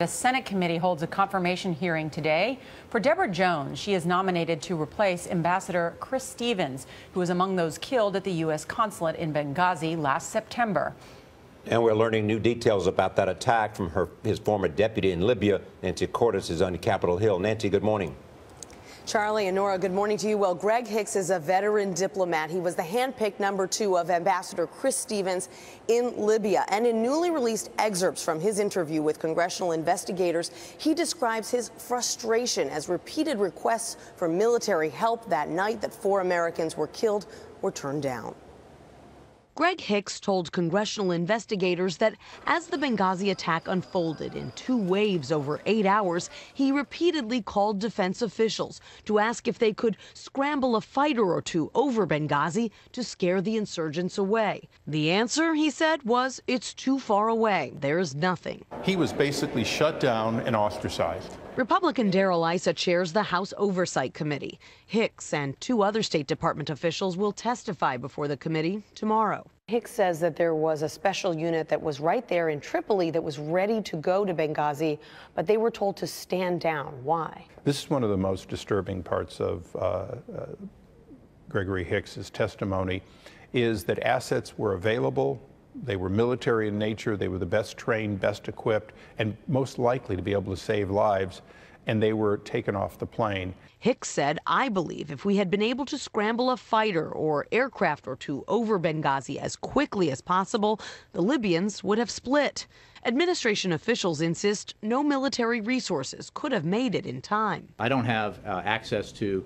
The Senate committee holds a confirmation hearing today for Deborah Jones. She is nominated to replace Ambassador Chris Stevens, who was among those killed at the U.S. Consulate in Benghazi last September. And we're learning new details about that attack from his former deputy in Libya. Nancy Cordes is on Capitol Hill. Nancy, good morning. Charlie and Nora, good morning to you. Well, Greg Hicks is a veteran diplomat. He was the handpicked #2 of Ambassador Chris Stevens in Libya. And in newly released excerpts from his interview with congressional investigators, he describes his frustration as repeated requests for military help that night that 4 Americans were killed were turned down. Greg Hicks told congressional investigators that as the Benghazi attack unfolded in 2 waves over 8 hours, he repeatedly called defense officials to ask if they could scramble a fighter or 2 over Benghazi to scare the insurgents away. The answer, he said, was it's too far away. There's nothing. He was basically shut down and ostracized. Republican Darrell Issa chairs the House Oversight Committee. Hicks and 2 other State Department officials will testify before the committee tomorrow. Hicks says that there was a special unit that was right there in Tripoli that was ready to go to Benghazi, but they were told to stand down. Why? This is one of the most disturbing parts of Gregory Hicks's testimony, is that assets were available. They were military in nature. They were the best trained, best equipped, and most likely to be able to save lives, and they were taken off the plane. Hicks said, I believe if we had been able to scramble a fighter or aircraft or 2 over Benghazi as quickly as possible, the Libyans would have split. Administration officials insist no military resources could have made it in time. I don't have access to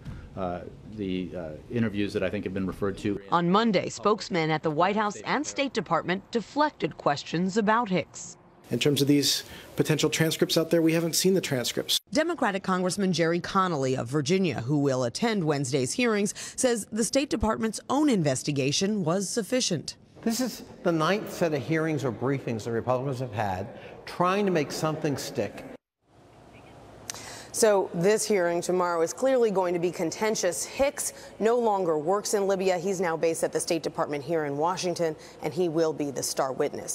the interviews that I think have been referred to. On Monday, spokesmen at the White House and State Department deflected questions about Hicks. In terms of these potential transcripts out there, we haven't seen the transcripts. Democratic Congressman Jerry Connolly of Virginia, who will attend Wednesday's hearings, says the State Department's own investigation was sufficient. This is the 9th set of hearings or briefings the Republicans have had trying to make something stick. So this hearing tomorrow is clearly going to be contentious. Hicks no longer works in Libya. He's now based at the State Department here in Washington, and he will be the star witness.